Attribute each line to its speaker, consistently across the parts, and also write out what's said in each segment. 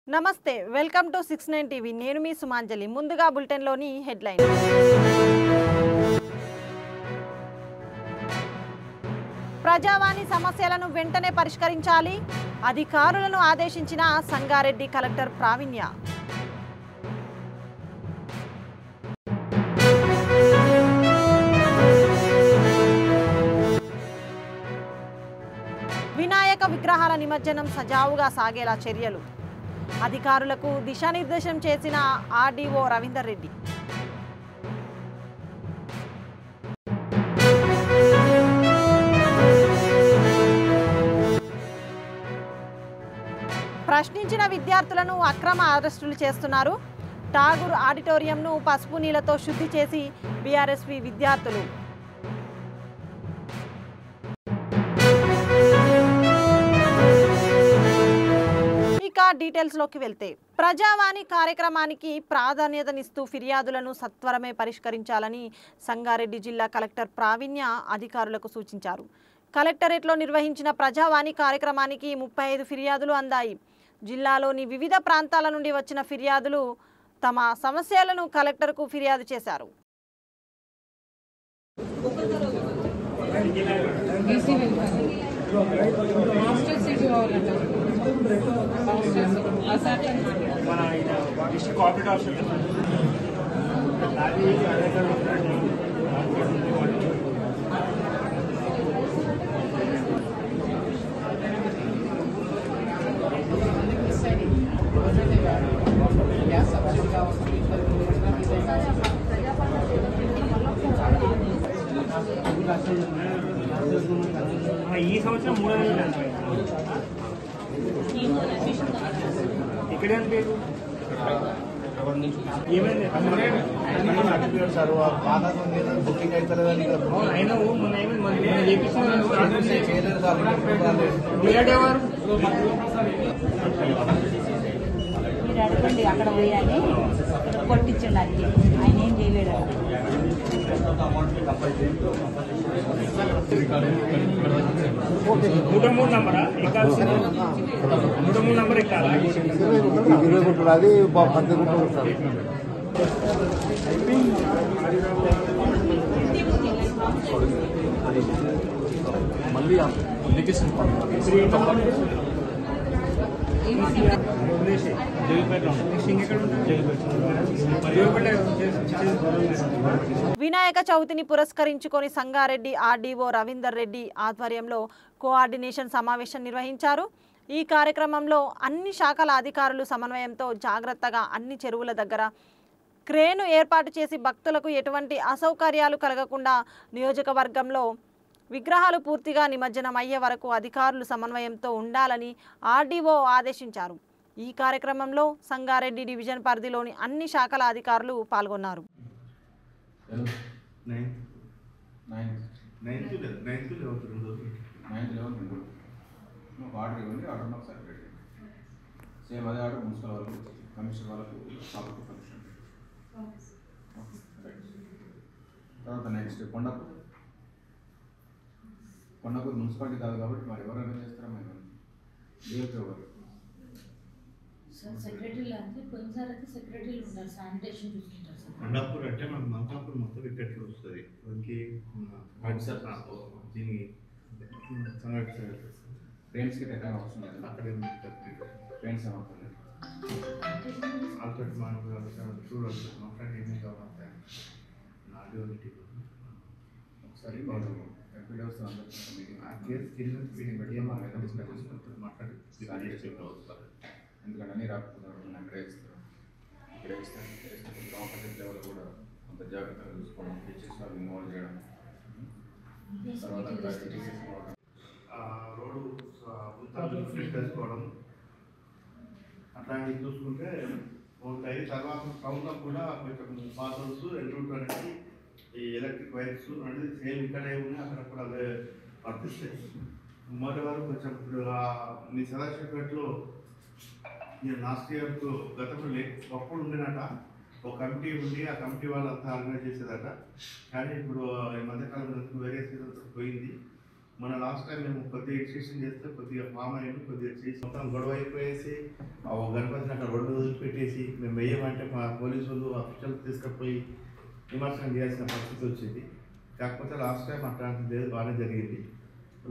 Speaker 1: నమస్తే welcome to 69 TV నేను మీ సుమాంజలి ముందుగా బులెటిన్ లోని హెడ్లైన్ ప్రజావాణి సమస్యలను వెంటనే పరిష్కరించాలి అధికారులను ఆదేశించిన సంగారెడ్డి కలెక్టర్ ప్రావీణ్య వినాయక విగ్రహాల నిమజ్జనం సజావుగా సాగేలా చర్యలు అధికారులకు దిశానిర్దేశం చేసిన ఆర్డీఓ రవీందర్ రెడ్డి ప్రశ్నించిన విద్యార్థులను అక్రమ అరెస్టులు చేస్తున్నారు ఠాగూర్ ఆడిటోరియంను పసుపు నీళ్లతో శుద్ధి చేసి బీఆర్ఎస్పీ విద్యార్థులు డీటెయిల్స్ లోకి వెళ్తే ప్రజావాణి కార్యక్రమానికి ప్రాధాన్యతనిస్తూ ఫిర్యాదులను సత్వరమే పరిష్కరించాలని సంగారెడ్డి జిల్లా కలెక్టర్ ప్రావీణ్య అధికారులకు సూచించారు. కలెక్టరేట్లో నిర్వహించిన ప్రజావాణి కార్యక్రమానికి 35 ఫిర్యాదులు అందాయి. జిల్లాలోని వివిధ ప్రాంతాల నుండి వచ్చిన ఫిర్యాదులు తమ సమస్యలను కలెక్టర్కు ఫిర్యాదు చేశారు.
Speaker 2: ఈ సంవత్సరం 300 ఇక్కడే బుకింగ్ అవుతలేదని
Speaker 3: మీరు అడగండి అక్కడ పోయాలి కొట్టించండి అది ఆయన ఏం చేయలేడు
Speaker 2: 3 నంబరా ఎక్కాల్సింది 3 నంబర్ ఎక్కాలి
Speaker 4: 20 గుంటలు అది 10 గుంటలు సార్ మళ్ళీ అప్లికేషన్
Speaker 1: వినాయక చవితిని పురస్కరించుకొని సంగారెడ్డి ఆర్డీఓ రవీందర్ రెడ్డి ఆధ్వర్యంలో కోఆర్డినేషన్ సమావేశం నిర్వహించారు. ఈ కార్యక్రమంలో అన్ని శాఖల అధికారులు సమన్వయంతో జాగ్రత్తగా అన్ని చెరువుల దగ్గర క్రేను ఏర్పాటు చేసి భక్తులకు ఎటువంటి అసౌకర్యాలు కలగకుండా నియోజకవర్గంలో విగ్రహాలు పూర్తిగా నిమజ్జనం అయ్యే వరకు అధికారులు సమన్వయంతో ఉండాలని ఆర్డీఓ ఆదేశించారు. ఈ కార్యక్రమంలో సంగారెడ్డి డివిజన్ పరిధిలోని అన్ని శాఖల అధికారులు పాల్గొన్నారు.
Speaker 5: తర్వాత నెక్స్ట్ కొండపూర్ మున్సిపాలిటీ కాదు కాబట్టి మరి ఎవరు అరేంజ్ చేస్తారా మేము డిఎఫ్ఓ గారు
Speaker 3: సార్ సెక్రటరీలు అంటే కొన్నిసార్లు అయితే సెక్రటరీలు ఉంటారు శానిటేషన్ చూసుకుంటారు సార్
Speaker 6: కొండాపూర్ అంటే మనకు మంకాపూర్ మొత్తం వికెట్లు వస్తుంది మనకి దీనికి
Speaker 5: ఫ్రెండ్స్కి ఎక్కడ అవసరం లేదు
Speaker 6: అక్కడ
Speaker 5: ఫ్రెండ్స్ ఏమవుతుంది
Speaker 6: వాళ్ళతో మనం చూడాలి మాట్లాడి ఏమేమి కావాలి నాలుగు
Speaker 5: ఒకసారి వాళ్ళు ఎంపీడీఓస్ మీటింగ్
Speaker 6: మీటింగ్ పెట్టి మాట్లాడి
Speaker 5: ఎందుకంటే అన్నీ రాకపోతున్నారు ఇక్కడే ఇస్తారు కాంపిటెంట్ లెవెల్ కూడా అంత జాగ్రత్తగా చూసుకోవడం టీచర్స్ వాళ్ళు ఇన్వాల్వ్ చేయడం తర్వాత
Speaker 6: రోడ్డు ఫిట్ చేసుకోవడం అట్లాంటివి చూసుకుంటే ఉంటాయి. తర్వాత టౌన్లో కూడా కొంచెం బాత్రూమ్స్ రూట్ అనేది ఈ ఎలక్ట్రిక్ వైర్స్ అనేది సేమ్ ఇక్కడే ఉన్నాయి అక్కడ కూడా అదే వర్తిస్తాయి. మొదటి వరకు కొంచెం ఇప్పుడు మీ సదాశివపేటలో నేను లాస్ట్ ఇయర్కు గతంలో ఒకప్పుడు ఉండినట ఒక కమిటీ ఉండి ఆ కమిటీ వాళ్ళంతా ఆర్గనైజ్ చేసేదట. కానీ ఇప్పుడు ఈ మధ్యకాలంలో వేరే సీజన్స్ పోయింది. మన లాస్ట్ టైం మేము కొద్దిగా ఎక్స్టెన్షన్ చేస్తే కొద్దిగా ఫామ్ అయ్యింది, కొద్దిగా చేసి మొత్తం గొడవ అయిపోయేసి గణపతిని అక్కడ రెండు రోజులు పెట్టేసి మేము వేయమంటే మా పోలీసు వాళ్ళు అఫీషియల్ తీసుకుపోయి విమర్శనం చేయాల్సిన పరిస్థితి వచ్చింది. కాకపోతే లాస్ట్ టైం అట్లాంటిది లేదు, బాగానే జరిగింది.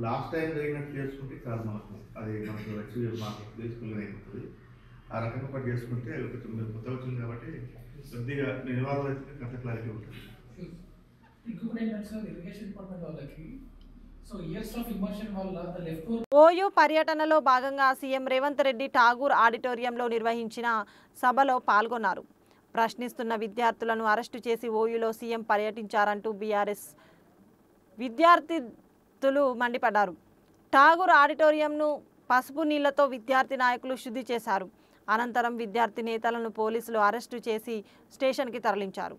Speaker 6: లాస్ట్ టైం జరిగినట్టు చేసుకుంటే కాదు మనకు అది మనకు వచ్చి మాకు ప్లేస్ఫుల్గా అయిపోతుంది. ఆ రకంగా ఒకటి చేసుకుంటే మీరు కొత్త వచ్చింది కాబట్టి కొద్దిగా నివారణ అయితే కొంత క్లారిటీ ఉంటుంది.
Speaker 7: ఇంకొకటి ఏంటంటే సార్ ఇరిగేషన్ డిపార్ట్మెంట్ వాళ్ళకి సో ఇయర్స్ ఆఫ్ ఇమర్షన్ వల్ల లెఫ్ట్
Speaker 1: ఓయూ పర్యటనలో భాగంగా సీఎం రేవంత్ రెడ్డి ఠాగూర్ ఆడిటోరియంలో నిర్వహించిన సభలో పాల్గొన్నారు. ప్రశ్నిస్తున్న విద్యార్థులను అరెస్టు చేసి ఓయూలో సీఎం పర్యటించారంటూ బీఆర్ఎస్ విద్యార్థులు మండిపడ్డారు. ఠాగూర్ ఆడిటోరియంను పసుపు నీళ్లతో విద్యార్థి నాయకులు శుద్ధి చేశారు. అనంతరం విద్యార్థి నేతలను పోలీసులు అరెస్టు చేసి స్టేషన్కి తరలించారు.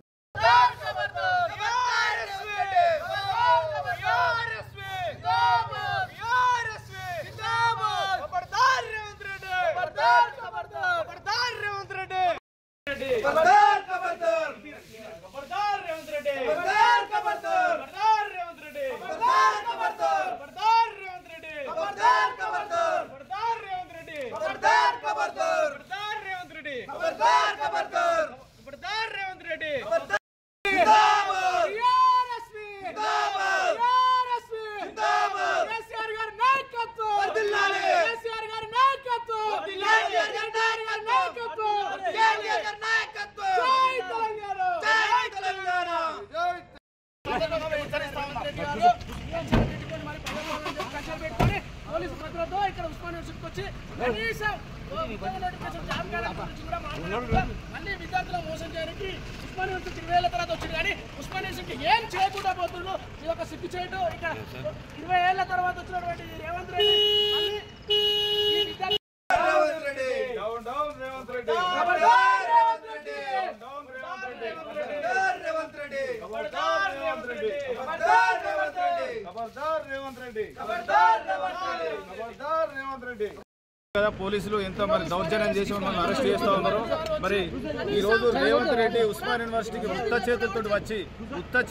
Speaker 7: పోలీసు భద్రతతో ఇక్కడ ఉస్మానియా యూనివర్సిటీకి వచ్చి కనీసం మళ్ళీ విద్యార్థులను మోసం చేయడానికి ఉస్మానియా యూనివర్సిటీ 20 ఏళ్ల తర్వాత వచ్చింది. కానీ ఉస్మానియా యూనివర్సిటీకి ఏం చేయకుండా పోతుందో ఇది ఒక సిగ్గు చేయడం. ఇక్కడ 20 ఏళ్ల తర్వాత వచ్చినటువంటి రేవంత్ రెడ్డి
Speaker 8: కదా పోలీసులు ఎంత మరి దౌర్జన్యం చేసి మమ్మల్ని అరెస్ట్ చేస్తూ ఉన్నారు. మరి ఈ రోజు రేవంత్ రెడ్డి ఉస్మాన్ యూనివర్సిటీకి ఉత్త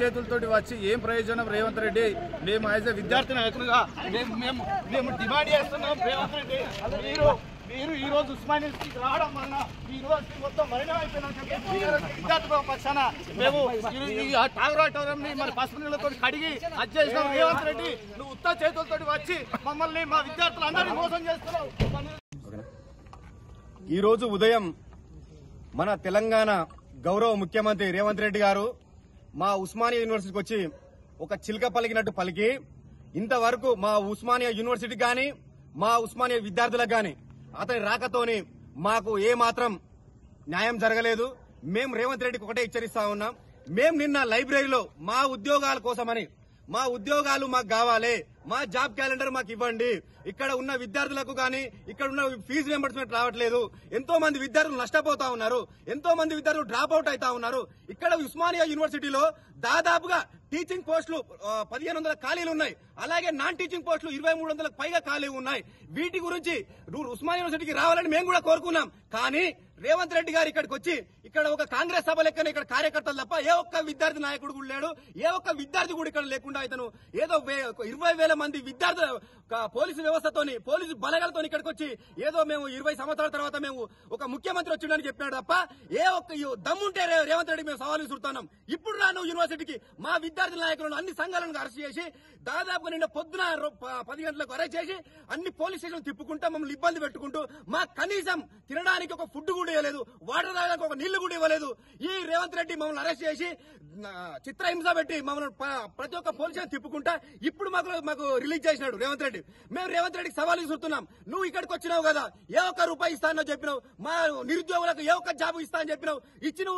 Speaker 8: చేతులతోటి వచ్చి ఏం ప్రయోజనం? రేవంత్ రెడ్డి మేము యాజ్ ఎ విద్యార్థి నాయకులుగా మేము డిమాండ్ చేస్తున్నాం. రేవంత్ రెడ్డి మీరు ఈ రోజు ఉస్మాన్ యూనివర్సిటీకి రావడం వలన ఈ యూనివర్సిటీ మొత్తం మలినం అయిపోయిన విద్యార్థుల పక్షాన మేము ఈ ఠాగూర్ ఆడిటోరియంని మరి పసుపు నీళ్లతో కడిగి అది చేసినాం. రేవంత్ రెడ్డి నువ్వు ఉత్త చేతులతోటి వచ్చి మమ్మల్ని మా విద్యార్థులందరినీ మోసం చేస్తున్నావు.
Speaker 9: ఈ రోజు ఉదయం మన తెలంగాణ గౌరవ ముఖ్యమంత్రి రేవంత్ రెడ్డి గారు మా ఉస్మానియా యూనివర్సిటీకి వచ్చి ఒక చిలక పలికినట్టు పలికి ఇంతవరకు మా ఉస్మానియా యూనివర్సిటీకి గాని మా ఉస్మానియా విద్యార్థులకు గాని అతని రాకతోని మాకు ఏ మాత్రం న్యాయం జరగలేదు. మేము రేవంత్ రెడ్డికి ఒకటే హెచ్చరిస్తా ఉన్నాం. మేము నిన్న లైబ్రరీలో మా ఉద్యోగాల కోసమని మా ఉద్యోగాలు మాకు కావాలి, మా జాబ్ క్యాలెండర్ మాకు ఇవ్వండి, ఇక్కడ ఉన్న విద్యార్థులకు గాని ఇక్కడ ఉన్న ఫీజు రియంబర్స్మెంట్ రావట్లేదు, ఎంతో మంది విద్యార్థులు నష్టపోతా ఉన్నారు, ఎంతో మంది విద్యార్థులు డ్రాప్ అవుట్ అవుతా ఉన్నారు. ఇక్కడ ఉస్మానియా యూనివర్సిటీలో దాదాపుగా టీచింగ్ పోస్టులు 1500 ఖాళీలు ఉన్నాయి. అలాగే నాన్ టీచింగ్ పోస్టులు 2300కు పైగా ఖాళీ ఉన్నాయి. వీటి గురించి ఉస్మానియా యూనివర్సిటీకి రావాలని మేము కూడా కోరుకున్నాం. కానీ రేవంత్ రెడ్డి గారు ఇక్కడికి వచ్చి ఇక్కడ ఒక కాంగ్రెస్ సభ లెక్కన ఇక్కడ కార్యకర్తలు తప్ప ఏ ఒక్క విద్యార్థి నాయకుడు కూడా లేడు, ఏ ఒక్క విద్యార్థి కూడా ఇక్కడ లేకుండా ఇతను ఏదో 20,000 మంది విద్యార్థుల పోలీసు వ్యవస్థతోని పోలీసు బలగాలతో ఇక్కడికి వచ్చి ఏదో మేము 20 సంవత్సరాల తర్వాత మేము ఒక ముఖ్యమంత్రి వచ్చిండని చెప్పాడు తప్ప ఏ ఒక్క దమ్ముంటే రేవంత్ రెడ్డి మేము సవాలు విసురుతున్నాం. ఇప్పుడు రాను యూనివర్సిటీకి మా విద్యార్థి నాయకులను అన్ని సంఘాలను అరెస్ట్ చేసి దాదాపు నిన్న పొద్దున 10 గంటలకు అరెస్ట్ చేసి అన్ని పోలీస్ స్టేషన్ తిప్పుకుంటూ మమ్మల్ని ఇబ్బంది పెట్టుకుంటూ మా కనీసం తినడానికి ఒక ఫుడ్ కూడా ఇవ్వలేదు, వాటర్ తాగడానికి ఒక నీళ్లు కూడా ఇవ్వలేదు. ఈ రేవంత్ రెడ్డి మమ్మల్ని అరెస్ట్ చేసి చిత్రహింస పెట్టి మమ్మల్ని ప్రతి ఒక్క పోలీస్ స్టేషన్ తిప్పుకుంటా ఇప్పుడు మాకు రిలీజ్ చేసినాడు రేవంత్ రెడ్డి. మేము రేవంత్ రెడ్డికి సవాలు విసురుతున్నాం. నువ్వు ఇక్కడికి వచ్చినావు కదా, ఏ ఒక్క రూపాయి ఇస్తానో చెప్పినావు, మా నిరుద్యోగులకు ఏ ఒక్క జాబ్ ఇస్తా అని చెప్పినావు, ఇచ్చిన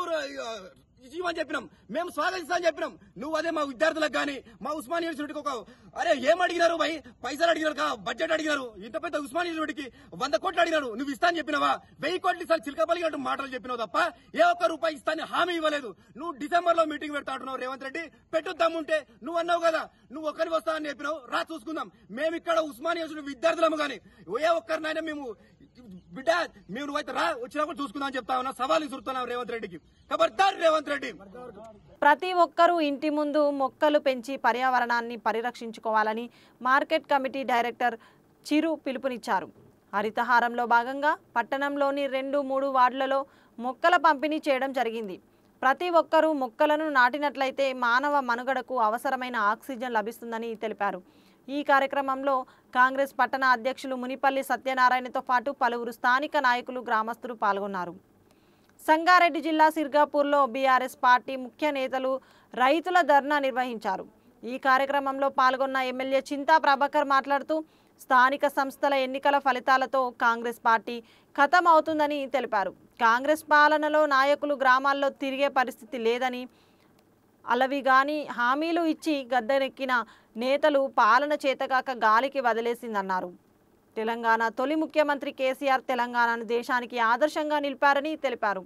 Speaker 9: ఇవ్వని చెప్పినాం, మేము స్వాగతిస్తామని చెప్పినాం. నువ్వు అదే మా విద్యార్థులకు గానీ మా ఉస్మానియా యూనివర్సిటీకి ఒక ఏం అడిగినారు భయ్, పైసలు అడిగినారు, బడ్జెట్ అడిగినారు, ఇంత పెద్ద ఉస్మానియా యూనివర్సిటీకి 100 కోట్లు అడిగినారు, నువ్వు ఇస్తా అని చెప్పినావా? 1000 కోట్లు ఇస్తాను చిలకపలిగినట్టు మాటలు చెప్పినావు తప్ప ఏ ఒక్క రూపాయి ఇస్తాను హామీ ఇవ్వలేదు. నువ్వు డిసెంబర్ లో మీటింగ్ పెడతా అంటున్నావు రేవంత్ రెడ్డి, పెట్టుద్దాముంటే నువ్వు అన్నావు కదా నువ్వు ఒక్కరికి వస్తా అని చెప్పినావు, రా చూసుకుందాం. మేము ఇక్కడ ఉస్మానియా యూనివర్సిటీ విద్యార్థులము గానీ ఏ ఒక్కరినైనా మేము బిడ్డ మేము నువ్వైతే రా వచ్చినప్పుడు చూసుకుందాం చెప్తా ఉన్నా. సవాల్ విసురుతున్నాం రేవంత్ రెడ్డికి. ఖబర్దార్ రేవంత్ రెడ్డి.
Speaker 1: ప్రతి ఒక్కరూ ఇంటి ముందు మొక్కలు పెంచి పర్యావరణాన్ని పరిరక్షించుకోవాలని మార్కెట్ కమిటీ డైరెక్టర్ చిరు పిలుపునిచ్చారు. హరితహారంలో భాగంగా పట్టణంలోని 2-3 వార్డులలో మొక్కల పంపిణీ చేయడం జరిగింది. ప్రతి ఒక్కరూ మొక్కలను నాటినట్లయితే మానవ మనుగడకు అవసరమైన ఆక్సిజన్ లభిస్తుందని తెలిపారు. ఈ కార్యక్రమంలో కాంగ్రెస్ పట్టణ అధ్యక్షులు మునిపల్లి సత్యనారాయణతో పాటు పలువురు స్థానిక నాయకులు, గ్రామస్తులు పాల్గొన్నారు. సంగారెడ్డి జిల్లా సిర్గాపూర్లో బీఆర్ఎస్ పార్టీ ముఖ్య నేతలు రైతుల ధర్నా నిర్వహించారు. ఈ కార్యక్రమంలో పాల్గొన్న ఎమ్మెల్యే చింతా ప్రభాకర్ మాట్లాడుతూ స్థానిక సంస్థల ఎన్నికల ఫలితాలతో కాంగ్రెస్ పార్టీ ఖతం అవుతుందని తెలిపారు. కాంగ్రెస్ పాలనలో నాయకులు గ్రామాల్లో తిరిగే పరిస్థితి లేదని, అలవిగాని హామీలు ఇచ్చి గద్దెనెక్కిన నేతలు పాలన చేతగాక గాలికి వదిలేసిందన్నారు. తెలంగాణ తొలి ముఖ్యమంత్రి కేసీఆర్ తెలంగాణను దేశానికి ఆదర్శంగా నిలిపారని తెలిపారు.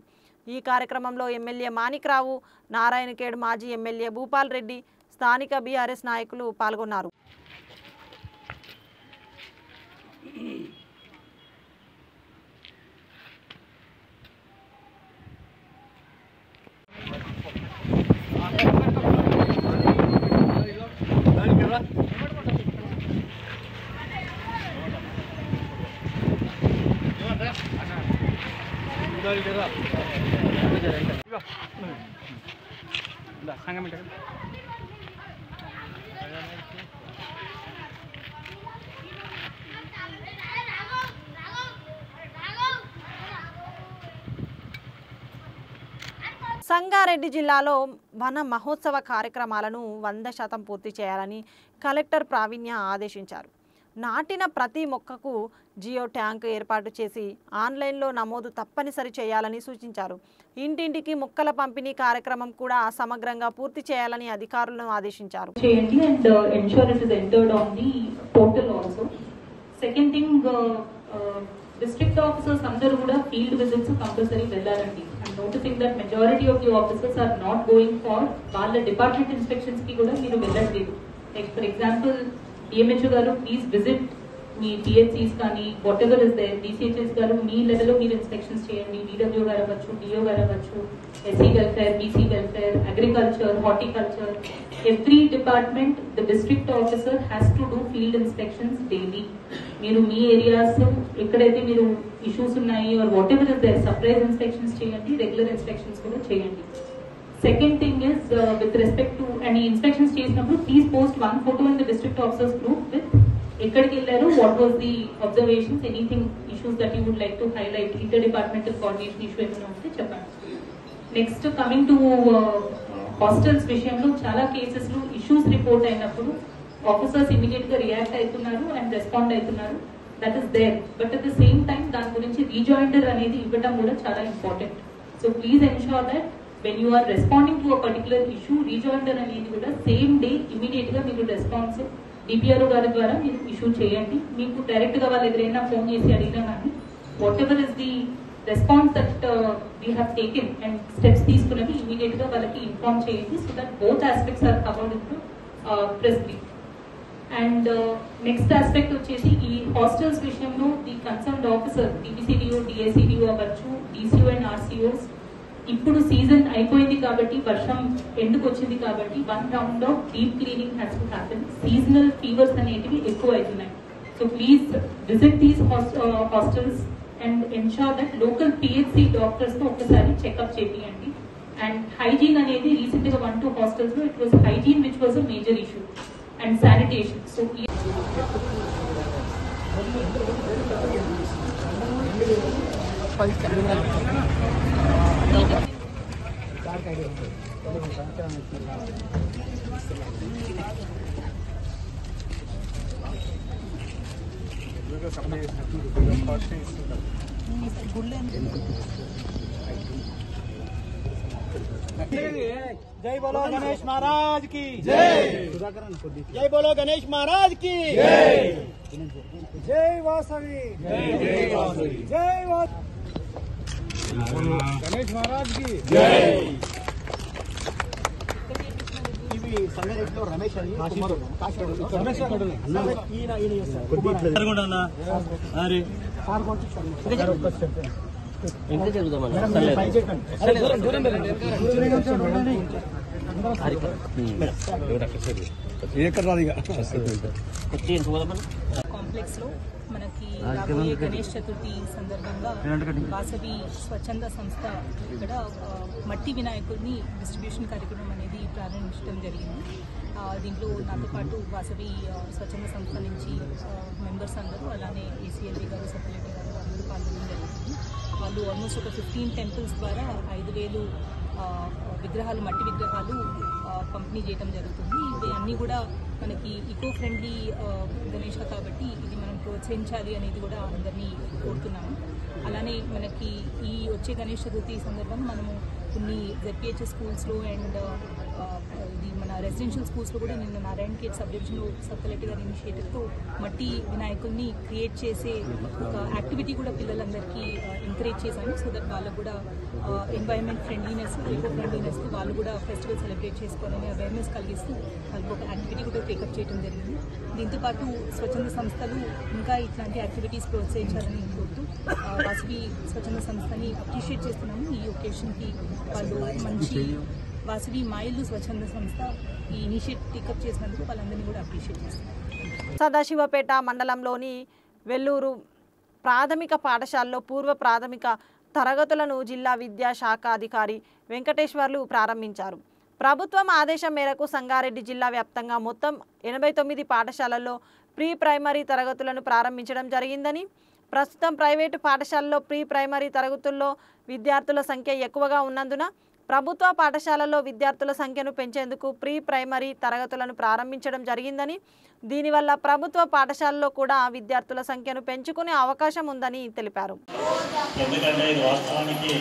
Speaker 1: ఈ కార్యక్రమంలో ఎమ్మెల్యే మాణిక్రావు, నారాయణఖేడ్ మాజీ ఎమ్మెల్యే భూపాల్ రెడ్డి, స్థానిక బీఆర్ఎస్ నాయకులు పాల్గొన్నారు. సంగారెడ్డి జిల్లాలో వన మహోత్సవ కార్యక్రమాలను 100% పూర్తి చేయాలని కలెక్టర్ ప్రావీణ్య ఆదేశించారు. నాటిన ప్రతి మొక్కకు జియో ట్యాంక్ ఏర్పాటు చేసి ఆన్లైన్లో నమోదు తప్పనిసరి చేయాలని సూచించారు. ఇంటింటికి మొక్కల పంపిణీ కార్యక్రమం కూడా సమగ్రంగా పూర్తి చేయాలని అధికారులను ఆదేశించారు.
Speaker 10: District officers అందరూ కూడా ఫీల్డ్ విజిట్స్ కంపల్సరీ వెళ్ళాలండి. And noticing that majority of the officers are not going for వాళ్ళ డిపార్ట్మెంట్ ఇన్స్పెక్షన్స్ కి కూడా మీరు వెళ్ళట్లేదు. లైక్ ఫర్ ఎగ్జాంపుల్ డిఎంహెచ్ఓ గారు ప్లీజ్ విజిట్ మీ పిహెచ్సిస్ కానీ whatever is there. DCHS గారు మీ లెవెల్లో మీరు ఇన్స్పెక్షన్స్ చేయండి. డిడబ్ల్యూ గారు అవ్వచ్చు, డిఓ గారు అవ్వచ్చు, SC welfare, BC welfare, agriculture, horticulture, every department the district officer has to do field inspections daily. మీరు మీ ఏరియాస్ ఎక్కడైతే మీరు ఇష్యూస్ ఉన్నాయి or whatever is there surprise inspections చేయండి, రెగ్యులర్ ఇన్స్పెక్షన్స్ కూడా చేయండి. Second thing is with respect to and ఈ inspections చేసినప్పుడు please post 1 photo in the district officers group with ఎక్కడికి వెళ్ళారు, what was the observations, anything issues that you would like to highlight, inter departmental coordination issue ఏమైనా ఉంటే చెప్పండి. Next coming to hostels విషయంలో చాలా cases లో issues report అయినప్పుడు officers immediate గా రియాక్ట్ అవుతున్నారు అండ్ రెస్పాండ్ అవుతున్నారు. That is there. But at the same time దాని గురించి రీజాయిండర్ అనేది ఇవ్వడం కూడా చాలా important. So please ensure that when you are responding to a particular issue rejoinder అనేది కూడా సేమ్ డే ఇమీడియట్ గా మీరు రెస్పాన్స్ డిపిఆర్ఓ గారి ద్వారా మీరు ఇష్యూ చేయండి. మీకు డైరెక్ట్ గా వాళ్ళు ఎవరైనా ఫోన్ చేసి అడిగినా కానీ whatever is the response that we have taken and steps తీసుకున్నవి ఇమీడియట్ గా వాళ్ళకి ఇన్ఫార్మ్ చేయండి. So that both aspects are covered in press brief. And next aspect వచ్చేసి ఈ హాస్టల్స్ విషయంలో the concerned officer DBCDO, DICDO అవ్వచ్చు, DCO and ఆర్సిఓస్ ఇప్పుడు season అయిపోయింది కాబట్టి వర్షం ఎండుకు వచ్చింది కాబట్టి 1 round of deep cleaning has to happen. Seasonal fevers అనేటివి ఎక్కువ అవుతున్నాయి. So please visit these hostels and ensure that local PHC doctors తో ఒకసారి చెకప్ చేయండి. అండ్ హైజీన్ అనేది రీసెంట్ గా 1-2 హాస్టల్స్ లో it was hygiene which was a major issue and sanitation. So
Speaker 7: जय बोलो गणेश महाराज की जय. जय बोलो गणेश महाराज की जय. जय वासवी जय वासवी जय गणेश महाराज की जय. సంగారెడ్డిలో రమేష్ అని రమేష్
Speaker 10: కాంప్లెక్స్ లో మనకి రాబోయే గణేష్ చతుర్థి సందర్భంగా వాసవి స్వచ్ఛంద సంస్థ ఇక్కడ మట్టి వినాయకుడిని డిస్ట్రిబ్యూషన్ కార్యక్రమం అనేది ప్రారంభించడం జరిగింది. దీంట్లో నాతో పాటు వాసవి స్వచ్ఛంద సంస్థ నుంచి మెంబర్స్ అందరూ, అలానే ఏసీఎల్బీ గారు, సెక్రటరీ గారు అందరూ పాల్గొనడం జరిగింది. వాళ్ళు ఆల్మోస్ట్ ఒక 15 టెంపుల్స్ ద్వారా 5,000 విగ్రహాలు, మట్టి విగ్రహాలు పంపిణీ చేయడం జరుగుతుంది. ఇవి అన్నీ కూడా మనకి ఈకో ఫ్రెండ్లీ గణేష కాబట్టి ఇది మనం ప్రోత్సహించాలి అనేది కూడా అందరినీ కోరుతున్నాము. అలానే మనకి ఈ వచ్చే గణేష్ చతుర్థి సందర్భంగా మనము కొన్ని జెడ్పీహెచ్ఎస్ స్కూల్స్లో అండ్ ఇది మన రెసిడెన్షియల్ స్కూల్స్లో కూడా నిన్న నారాయణ ఖేడ్ సబ్ డివిజన్లో సబ్ కలెక్టర్ గారి ఇనిషియేటివ్తో మట్టి వినాయకుల్ని క్రియేట్ చేసే ఒక యాక్టివిటీ కూడా పిల్లలందరికీ ఎంకరేజ్ చేశాము. సో దట్ వాళ్ళకు కూడా ఎన్వైరన్మెంట్ ఫ్రెండ్లీనెస్, ఈకో ఫ్రెండ్లీనెస్ వాళ్ళు కూడా ఫెస్టివల్ సెలబ్రేట్ చేసుకోవాలని అవేర్నెస్ కలిగిస్తూ వాళ్ళకి ఒక యాక్టివిటీ కూడా టేకప్ చేయడం జరిగింది. దీంతోపాటు స్వచ్ఛంద సంస్థలు ఇంకా ఇట్లాంటి యాక్టివిటీస్ ప్రోత్సహించాలని కోరుతూ వాసవి స్వచ్ఛంద సంస్థని అప్రిషియేట్ చేస్తున్నాము. ఈ ఒకేషన్కి వాళ్ళు మంచి వాసవి మాయిల్లు స్వచ్ఛంద సంస్థ ఈ ఇనిషియేటివ్ టేకప్ చేసినందుకు వాళ్ళందరినీ కూడా అప్రిషియేట్ చేస్తున్నాం.
Speaker 1: సదాశివపేట మండలంలోని వెల్లూరు ప్రాథమిక పాఠశాలలో పూర్వ ప్రాథమిక తరగతులను జిల్లా విద్యాశాఖ అధికారి వెంకటేశ్వర్లు ప్రారంభించారు. ప్రభుత్వం ఆదేశం మేరకు సంగారెడ్డి జిల్లా వ్యాప్తంగా మొత్తం 89 పాఠశాలల్లో ప్రీ ప్రైమరీ తరగతులను ప్రారంభించడం జరిగిందని, ప్రస్తుతం ప్రైవేటు పాఠశాలలో ప్రీ ప్రైమరీ తరగతుల్లో విద్యార్థుల సంఖ్య ఎక్కువగా ఉన్నందున ప్రభుత్వ పాఠశాలల్లో విద్యార్థుల సంఖ్యను పెంచేందుకు ప్రీ ప్రైమరీ తరగతులను ప్రారంభించడం జరిగిందని, దీనివల్ల ప్రభుత్వ పాఠశాలలో కూడా విద్యార్థుల సంఖ్యను పెంచుకునే అవకాశం ఉందని తెలిపారు.
Speaker 11: ఎందుకంటే ఇది వాస్తవానికి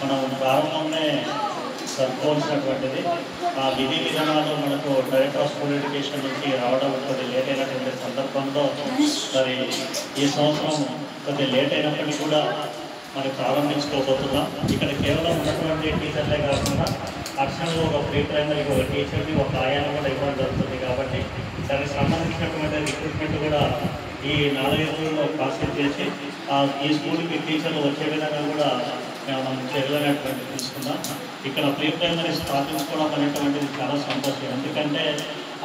Speaker 11: మనం ప్రారంభంలో సరిపోల్సినటువంటిది ఆ విధి విధానాలు మనకు డైరెక్టర్ ఆఫ్ స్కూల్ ఎడ్యుకేషన్ నుంచి రావడం కొద్దిగా లేట్ అయినటువంటి సందర్భంలో మరి ఈ సంవత్సరం కొద్దిగా లేట్ అయినప్పటికీ కూడా మరి ప్రారంభించుకోబోతున్నాం. ఇక్కడ కేవలం ఉన్నటువంటి టీచర్లే కాకుండా అక్షరంలో ఒక ప్రీ ప్రైమరీకి ఒక టీచర్ని, ఒక ఆయాన్ని కూడా ఇవ్వడం జరుగుతుంది. కాబట్టి దానికి సంబంధించినటువంటి రిక్రూట్మెంట్ కూడా ఈ 4 రోజుల్లో ప్రాసెస్ చేసి ఈ స్కూల్కి టీచర్లు వచ్చే విధంగా కూడా మనం చర్యలనేటువంటి తీసుకున్నాం. ఇక్కడ ప్రీ ప్రైమరీ స్థాపించుకోవడం అనేటువంటిది చాలా సంతోషం. ఎందుకంటే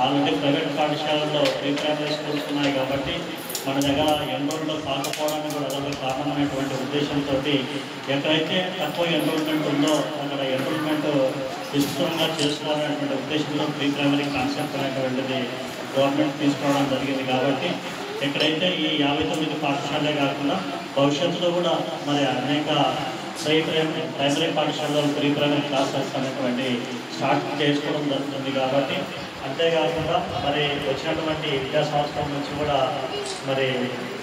Speaker 11: ఆల్రెడీ ప్రైవేట్ పాఠశాలల్లో ప్రీ ప్రైమరీ స్కూల్స్ ఉన్నాయి కాబట్టి మన దగ్గర ఎన్రోల్లో కాకపోవడానికి కూడా అదొక కారణమైనటువంటి ఉద్దేశంతో ఎక్కడైతే తక్కువ ఎన్రోల్మెంట్ ఉందో అక్కడ ఎన్రోల్మెంట్ విస్తృతంగా చేసుకోవాలనేటువంటి ఉద్దేశంతో ప్రీ ప్రైమరీ కాన్సెప్ట్ అనేటువంటిది గవర్నమెంట్ తీసుకోవడం జరిగింది. కాబట్టి ఎక్కడైతే ఈ 59 పాఠశాలే కాకుండా భవిష్యత్తులో కూడా మరి అనేక ప్రైమరీ పాఠశాలలో ప్రీ ప్రైమరీ క్లాసెస్ అనేటువంటి స్టార్ట్ చేసుకోవడం జరుగుతుంది. కాబట్టి అంతేకాకుండా మరి వచ్చినటువంటి విద్యా సంవత్సరం నుంచి కూడా మరి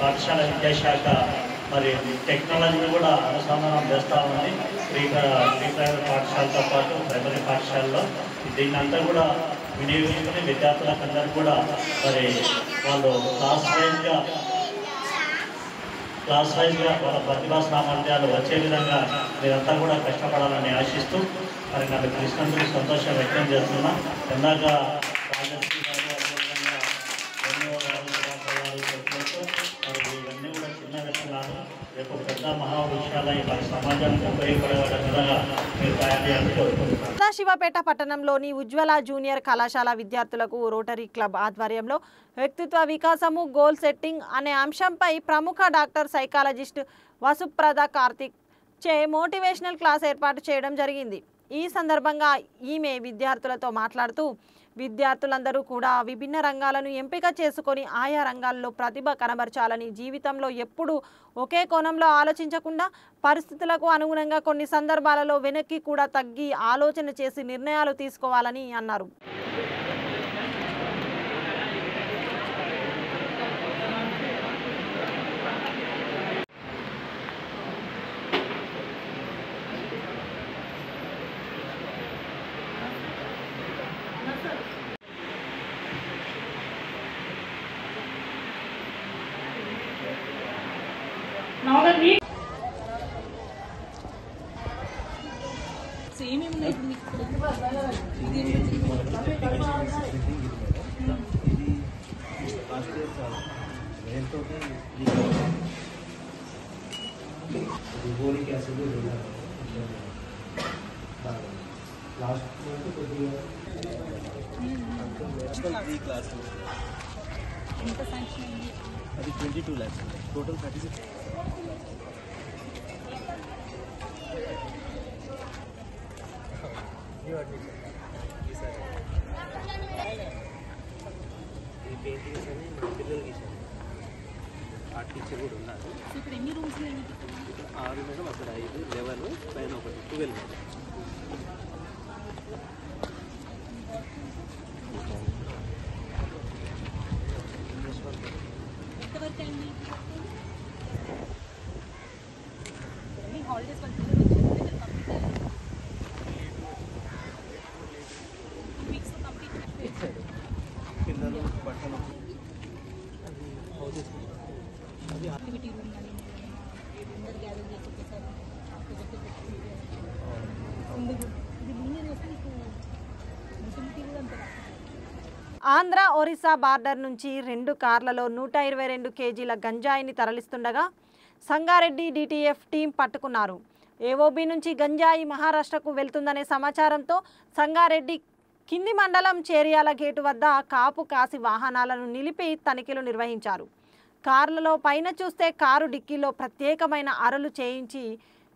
Speaker 11: పాఠశాల విద్యాశాఖ మరి టెక్నాలజీని కూడా అనుసంధానం చేస్తూ ఉంది ప్రీ ప్రైమరీ పాఠశాలతో పాటు ప్రైమరీ పాఠశాలలో. దీన్ని అంతా కూడా వినియోగించుకుని విద్యార్థులకు అందరూ కూడా మరి వాళ్ళు క్లాస్ వైజ్గా వాళ్ళ ప్రతిభా సామర్థ్యాలు వచ్చే విధంగా మీరంతా కూడా కష్టపడాలని ఆశిస్తూ మరి నాకు తెలిసినందుకు సంతోషం వ్యక్తం చేస్తున్నా. ఇందాక రాజశ్రీ గారు ఇవన్నీ కూడా చిన్న విషయాలు రేపు పెద్ద మహావృక్షాలై వారి సమాజానికి ఉపయోగపడే విధంగా మీరు తయారు చేయాలని కోరుకుంటున్నాను.
Speaker 1: సదాశివపేట పట్టణంలోని ఉజ్వల జూనియర్ కళాశాల విద్యార్థులకు రోటరీ క్లబ్ ఆధ్వర్యంలో వ్యక్తిత్వ వికాసము గోల్ సెట్టింగ్ అనే అంశంపై ప్రముఖ డాక్టర్ సైకాలజిస్ట్ వసుప్రద కార్తిక్ చే మోటివేషనల్ క్లాస్ ఏర్పాటు చేయడం జరిగింది. ఈ సందర్భంగా ఈమె విద్యార్థులతో మాట్లాడుతూ విద్యార్థులందరూ కూడా విభిన్న రంగాలను ఎంపిక చేసుకొని ఆయా రంగాల్లో ప్రతిభ కనబరచాలని, జీవితంలో ఎప్పుడూ ఒకే కోణంలో ఆలోచించకుండా పరిస్థితులకు అనుగుణంగా కొన్ని సందర్భాలలో వెనక్కి కూడా తగ్గి ఆలోచన చేసి నిర్ణయాలు తీసుకోవాలని అన్నారు.
Speaker 10: Now that we same even
Speaker 2: boric acid last month కొద్దిగా క్లాస్
Speaker 10: ఎంత శాంక్షన్ అయింది?
Speaker 2: అది 22 lakhs టోటల్ 36. ఈ పెయింటింగ్స్ అని మా పిల్లలకి ఇచ్చాను. ఆర్ట్ టీచర్ కూడా ఉన్నారు.
Speaker 10: ఇక్కడ ఎన్ని రూమ్స్ ఉన్నాయి?
Speaker 2: 6 మేడం, అక్కడ 5, 11 పైన ఒకటి 12 మేడం.
Speaker 10: ఎంతవరకు అయింది? హాలిడేస్
Speaker 2: పిల్లలు బట్టలు హౌసెస్ అది
Speaker 10: యాక్టివిటీ రూమ్ కానీ అందరు గ్యాదర్ చేసి ఒకసారి ఇది లీనియర్ వస్తే మీకు యూటిలిటీ కూడా అంతే.
Speaker 1: ఆంధ్ర ఒరిస్సా బార్డర్ నుంచి 2 కార్లలో 122 కేజీల గంజాయిని తరలిస్తుండగా సంగారెడ్డి డిటిఎఫ్ టీం పట్టుకున్నారు. ఏఓబి నుంచి గంజాయి మహారాష్ట్రకు వెళ్తుందనే సమాచారంతో సంగారెడ్డి కింది మండలం చేరియాల గేటు వద్ద కాపు కాసి వాహనాలను నిలిపి తనిఖీలు నిర్వహించారు. కార్లలో పైన చూస్తే కారు డిక్కీలో ప్రత్యేకమైన అరలు చేయించి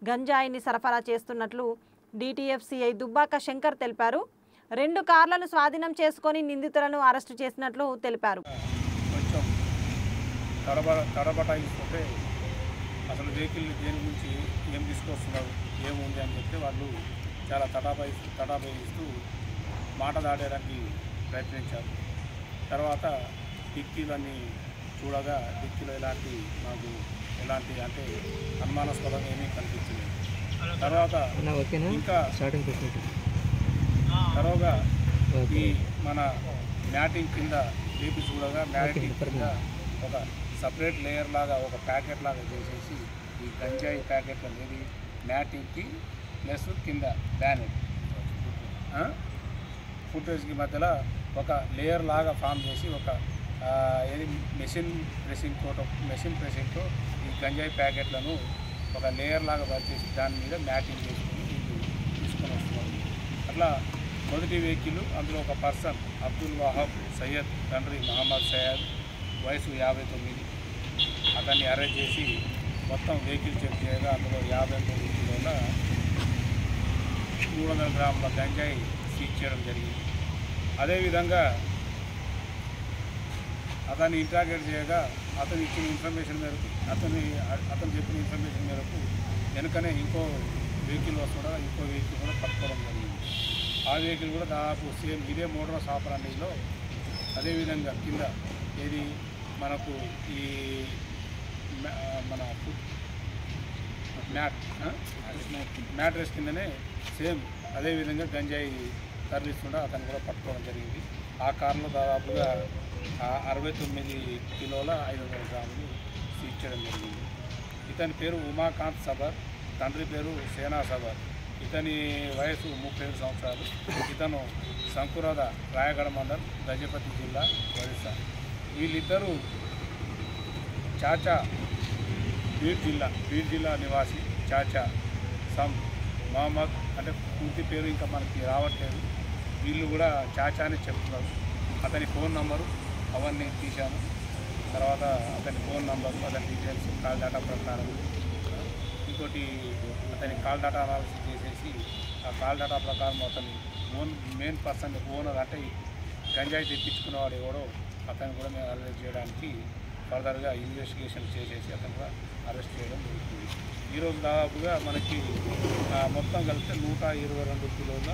Speaker 1: గంజాయిని సరఫరా చేస్తున్నట్లు డిటిఎఫ్ సిఐ దుబ్బాక శంకర్ తెలిపారు. 2 కార్లను స్వాధీనం చేసుకొని నిందితులను అరెస్టు చేసినట్లు తెలిపారు.
Speaker 8: కొంచెం తడబటాయిస్తుంటే అసలు వెహికల్ దేని నుంచి ఏం తీసుకొస్తున్నారు, ఏముంది అని చెప్తే వాళ్ళు చాలా తడాబాయిస్తూ మాట దాడడానికి ప్రయత్నించారు. తర్వాత డిక్కీలన్నీ చూడగా డిక్కీలో ఎలాంటి అంటే అనుమానాస్పదంగా ఏమీ కనిపించలేదు. తర్వాత ఇంకా తరువుగా ఈ మన మ్యాటింగ్ కింద లేపి చూడగా మ్యాటింగ్ కింద ఒక సపరేట్ లేయర్ లాగా ఒక ప్యాకెట్ లాగా చేసేసి ఈ గంజాయి ప్యాకెట్ అనేది మ్యాటింగ్కి ప్లస్ కింద బ్యానెట్ ఫుటేజ్కి మధ్యలో ఒక లేయర్ లాగా ఫామ్ చేసి ఒక మెషిన్ ప్రెసింగ్తో ఈ గంజాయి ప్యాకెట్లను ఒక లేయర్ లాగా పరిచేసి దాని మీద మ్యాటింగ్ చేసుకుని తీసుకొని వస్తున్నారు. అట్లా మొదటి వెహికల్ అందులో ఒక పర్సన్ అబ్దుల్ వహాబ్ సయ్యద్ తండ్రి మహమ్మద్ సయ్యద్ వయసు 59 అతన్ని అరెస్ట్ చేసి మొత్తం వెహికల్ చెక్ చేయగా అందులో 53 కిలోల 300 గ్రాముల గంజాయి సీజ్ చేయడం జరిగింది. అదేవిధంగా అతన్ని ఇంట్రాగేట్ చేయగా అతను ఇచ్చిన ఇన్ఫర్మేషన్ మేరకు అతను చెప్పిన ఇన్ఫర్మేషన్ మేరకు వెనుకనే ఇంకో వెహికల్ వస్తుండగా ఇంకో వెహికల్ కూడా పట్టుకోవడం జరిగింది. ఆ వెహికల్ కూడా దాదాపు సేమ్ ఇదే మోటార్ ఆపరేషన్లో అదేవిధంగా కింద ఏది మనకు ఈ మన మ్యాట్రెస్ కిందనే సేమ్ అదేవిధంగా గంజాయి తరలిస్తుండే అతను కూడా పట్టుకోవడం జరిగింది. ఆ కారులో దాదాపుగా 69 కిలోల 500 గ్రాములు సీజ్ చేయడం జరిగింది. ఇతని పేరు ఉమాకాంత్ సబర్, తండ్రి పేరు సేనా సబర్. ఇతని వయసు 37 సంవత్సరాలు. ఇతను సంకురాద రాయగడ మండల్ గజపతి జిల్లా ఒరిస్సా. వీళ్ళిద్దరూ చాచా బీడ్ జిల్లా నివాసి చాచా సమ్ మహమ్మద్ అంటే పూర్తి పేరు ఇంకా మనకి రావట్లేదు. వీళ్ళు కూడా చాచా అని చెప్తున్నారు. అతని ఫోన్ నంబరు అవన్నీ తీశాము. తర్వాత అతని ఫోన్ నంబరు అతని డీటెయిల్స్ కాల్ డేటా ప్రకారం ఇంకోటి అతని కాల్ డేటా అనాలిసిస్ చేసేసి ఆ కాల్ డేటా ప్రకారం అతని మెయిన్ పర్సన్ ఓనర్ అంటే గంజాయి తెప్పించుకున్నవాడు ఎవడో అతను కూడా మేము అరెస్ట్ చేయడానికి ఫర్దర్గా ఇన్వెస్టిగేషన్ చేసేసి అతను కూడా అరెస్ట్ చేయడం జరుగుతుంది. ఈరోజు దాదాపుగా మనకి మొత్తం కలిపితే 122 కిలోల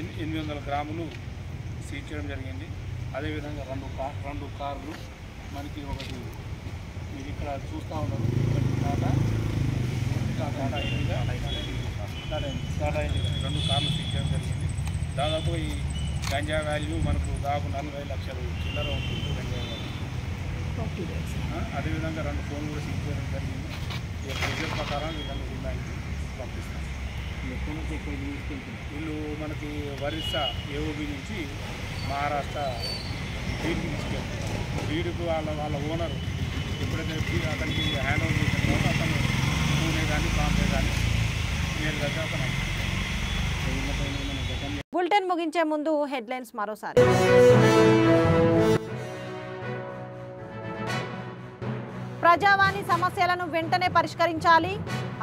Speaker 8: 800 గ్రాములు సీజ్ చేయడం జరిగింది. అదేవిధంగా రెండు కార్లు మనకి ఒకటి మీరు ఇక్కడ చూస్తూ ఉన్నారు. టాటా ఇండిగా 2 కార్లు సీజ్ చేయడం జరిగింది. దాదాపు ఈ గంజా వాల్యూ మనకు దాదాపు 40 లక్షలు చిల్లర ఉంటుంది గంజా వాల్యూ. అదేవిధంగా 2 ఫోన్లు కూడా సీజ్ చేయడం జరిగింది. ఈ ప్రొసీజర్ ప్రకారం వీళ్ళని రిమాండ్కి పంపిస్తాం. వీళ్ళు మనకి ఒరిస్సా ఏఓబి నుంచి మహారాష్ట్ర బీడ్కి తీసుకెళ్తారు. బీడ్కు వాళ్ళ ఓనర్ ఎప్పుడైతే అతనికి హ్యాండ్ ఓవర్ చేసిన తర్వాత అతను కానీ ఫామ్పే కానీ నేరుగా చేస్తున్నాం.
Speaker 1: బులెటిన్ ముగించే ముందు హెడ్లైన్స్ మరోసారి. ప్రజావాణి సమస్యలను వెంటనే పరిష్కరించాలి,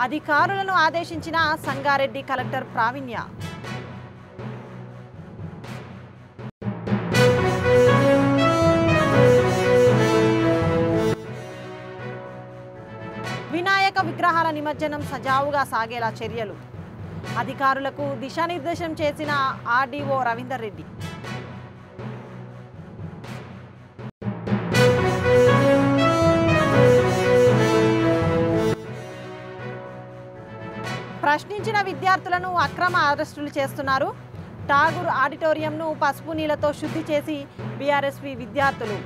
Speaker 1: అధికారులను ఆదేశించిన సంగారెడ్డి కలెక్టర్ ప్రావీణ్య. వినాయక విగ్రహాల నిమజ్జనం సజావుగా సాగేలా చర్యలు, అధికారులకు దిశానిర్దేశం చేసిన ఆర్డీఓ రవీందర్ రెడ్డి. ప్రశ్నించిన విద్యార్థులను అక్రమ అరెస్టులు చేస్తున్నారు. ఠాగూర్ ఆడిటోరియంను పసుపు నీళ్లతో శుద్ధి చేసి బీఆర్ఎస్పీ విద్యార్థులు.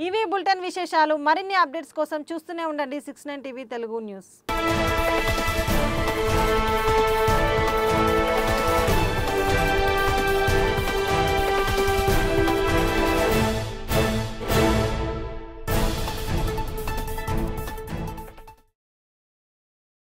Speaker 1: ఇవి బులెటిన్ విశేషాలు. మరిన్ని అప్డేట్స్ కోసం చూస్తూనే ఉండండి 69 టీవీ తెలుగు న్యూస్.